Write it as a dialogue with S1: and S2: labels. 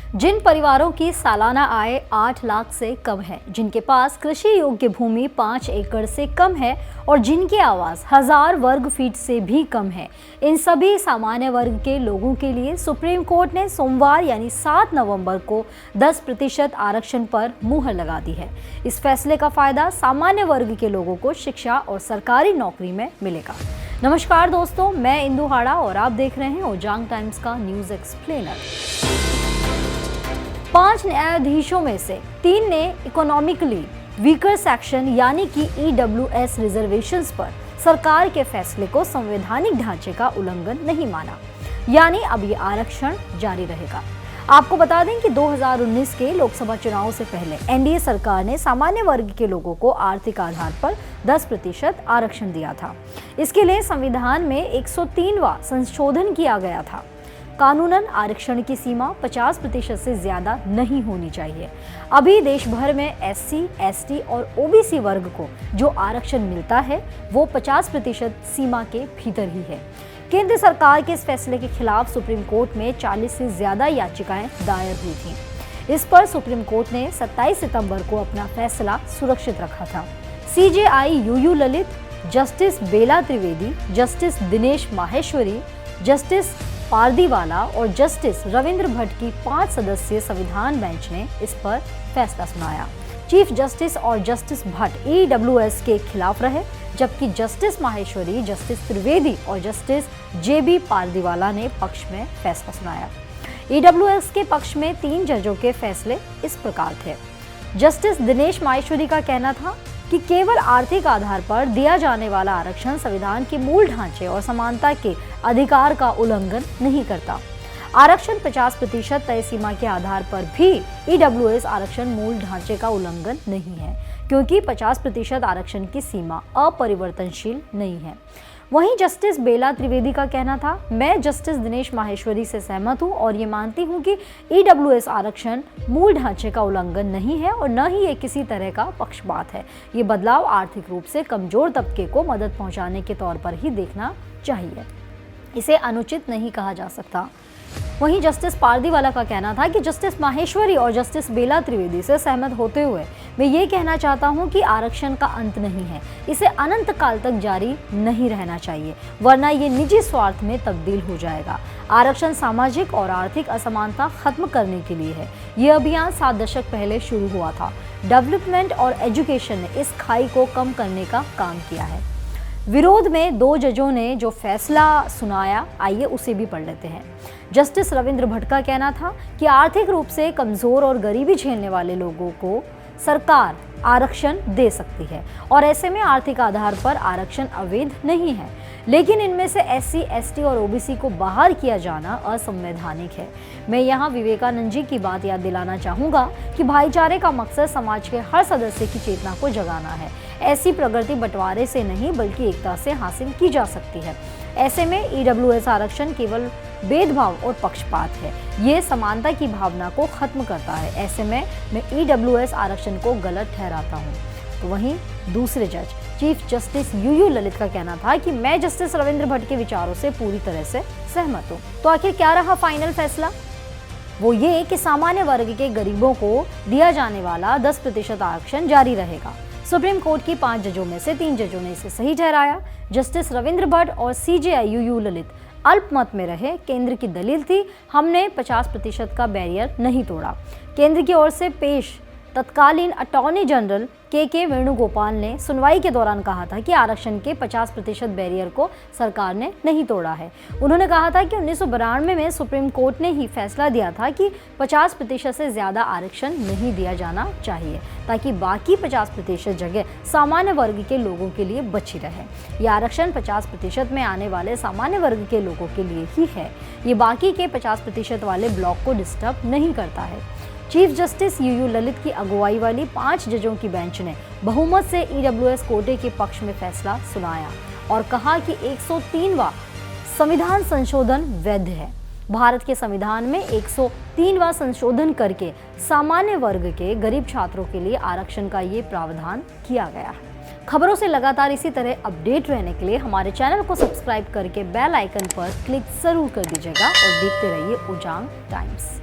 S1: जिन परिवारों की सालाना आय 8 लाख से कम है, जिनके पास कृषि योग्य भूमि 5 एकड़ से कम है और जिनके आवास 1000 वर्ग फीट से भी कम है, इन सभी सामान्य वर्ग के लोगों के लिए सुप्रीम कोर्ट ने सोमवार यानी 7 नवंबर को 10% आरक्षण पर मुहर लगा दी है। इस फैसले का फायदा सामान्य वर्ग के लोगों को शिक्षा और सरकारी नौकरी में मिलेगा। नमस्कार दोस्तों, मैं इंदु हाड़ा और आप देख रहे हैं ओजांग टाइम्स का न्यूज एक्सप्लेनर। 5 न्यायाधीशों में से 3 ने इकोनॉमिकली वीकर सेक्शन यानी कि EWS रिजर्वेशंस पर सरकार के फैसले को संवैधानिक ढांचे का उल्लंघन नहीं माना, यानी अब ये आरक्षण जारी रहेगा। आपको बता दें कि 2019 के लोकसभा चुनाव से पहले एनडीए सरकार ने सामान्य वर्ग के लोगों को आर्थिक आधार पर 10% आरक्षण दिया था। इसके लिए संविधान में 103वां संशोधन किया गया था। कानूनन आरक्षण की सीमा 50% से ज्यादा नहीं होनी चाहिए। अभी देश भर में SC, ST और OBC वर्ग को जो आरक्षण मिलता है वो 50% सीमा के भीतर ही है। केंद्र सरकार के इस फैसले के खिलाफ सुप्रीम कोर्ट में 40 से ज्यादा याचिकाएं दायर हुई थीं। इस पर सुप्रीम कोर्ट ने 27 सितंबर को अपना फैसला सुरक्षित रखा था। CJI UU ललित, जस्टिस बेला त्रिवेदी, जस्टिस दिनेश माहेश्वरी, जस्टिस पारदीवाला और जस्टिस रविंद्र भट्ट की 5 सदस्यीय संविधान बेंच ने इस पर फैसला सुनाया। चीफ जस्टिस और जस्टिस भट्ट EWS के खिलाफ रहे, जबकि जस्टिस माहेश्वरी, जस्टिस त्रिवेदी और जस्टिस JB पारदीवाला ने पक्ष में फैसला सुनाया। EWS के पक्ष में 3 जजों के फैसले इस प्रकार थे। जस्टिस दिनेश माहेश्वरी का कहना था कि केवल आर्थिक आधार पर दिया जाने वाला आरक्षण संविधान के मूल ढांचे और समानता के अधिकार का उल्लंघन नहीं करता। आरक्षण 50% तय सीमा के आधार पर भी EWS आरक्षण मूल ढांचे का उल्लंघन नहीं है, क्योंकि 50% आरक्षण की सीमा अपरिवर्तनशील नहीं है। वहीं जस्टिस बेला त्रिवेदी का कहना था, मैं जस्टिस दिनेश माहेश्वरी से सहमत हूं और ये मानती हूं कि EWS आरक्षण मूल ढांचे का उल्लंघन नहीं है और न ही ये किसी तरह का पक्षपात है। ये बदलाव आर्थिक रूप से कमजोर तबके को मदद पहुंचाने के तौर पर ही देखना चाहिए, इसे अनुचित नहीं कहा जा सकता। वहीं जस्टिस पारदीवाला का कहना था कि जस्टिस माहेश्वरी और जस्टिस बेला त्रिवेदी से सहमत होते हुए मैं ये कहना चाहता हूं कि आरक्षण का अंत नहीं है, इसे अनंत काल तक जारी नहीं रहना चाहिए, वरना ये निजी स्वार्थ में तब्दील हो जाएगा। आरक्षण सामाजिक और आर्थिक असमानता खत्म करने के लिए है। ये अभियान 7 दशक पहले शुरू हुआ था। डेवलपमेंट और एजुकेशन ने इस खाई को कम करने का काम किया है। विरोध में 2 जजों ने जो फैसला सुनाया, आइए उसे भी पढ़ लेते हैं। जस्टिस रविंद्र भट्ट का कहना था कि आर्थिक रूप से कमजोर और गरीबी झेलने वाले लोगों को सरकार आरक्षण दे सकती है और ऐसे में आर्थिक आधार पर आरक्षण अवैध नहीं है, लेकिन इनमें से SC, ST और OBC को बाहर किया जाना असंवैधानिक है। मैं यहाँ विवेकानंद जी की बात याद दिलाना चाहूँगा कि भाईचारे का मकसद समाज के हर सदस्य की चेतना को जगाना है। ऐसी प्रगति बंटवारे से नहीं बल्कि एकता से हासिल की जा सकती है। ऐसे में EWS आरक्षण केवल भेदभाव और पक्षपात है, ये समानता की भावना को खत्म करता है। ऐसे में मैं EWS आरक्षण को गलत ठहराता हूँ। तो वहीं दूसरे जज चीफ जस्टिस UU ललित का कहना था कि मैं जस्टिस रविंद्र भट्ट के विचारों से पूरी तरह से सहमत हूँ। तो आखिर क्या रहा फाइनल फैसला? वो ये कि सामान्य वर्ग के गरीबों को दिया जाने वाला 10% आरक्षण जारी रहेगा। सुप्रीम कोर्ट की 5 जजों में से 3 जजों ने इसे सही ठहराया। जस्टिस रविंद्र भट्ट और CJI UU ललित अल्पमत में रहे। केंद्र की दलील थी, हमने 50% का बैरियर नहीं तोड़ा। केंद्र की ओर से पेश तत्कालीन अटॉर्नी जनरल के वेणुगोपाल ने सुनवाई के दौरान कहा था कि आरक्षण के 50% बैरियर को सरकार ने नहीं तोड़ा है। उन्होंने कहा था कि 1992 में सुप्रीम कोर्ट ने ही फैसला दिया था कि 50% से ज़्यादा आरक्षण नहीं दिया जाना चाहिए, ताकि बाकी 50% जगह सामान्य वर्ग के लोगों के लिए बची रहे। ये आरक्षण 50% में आने वाले सामान्य वर्ग के लोगों के लिए ही है, ये बाकी के 50% वाले ब्लॉक को डिस्टर्ब नहीं करता है। चीफ जस्टिस UU ललित की अगुवाई वाली 5 जजों की बेंच ने बहुमत से EWS कोटे के पक्ष में फैसला सुनाया और कहा कि 103वां संविधान संशोधन वैध है। भारत के संविधान में 103वां संशोधन करके सामान्य वर्ग के गरीब छात्रों के लिए आरक्षण का ये प्रावधान किया गया है। खबरों से लगातार इसी तरह अपडेट रहने के लिए हमारे चैनल को सब्सक्राइब करके बेल आइकन पर क्लिक जरूर कर दीजिएगा और देखते रहिए ओजांग टाइम्स।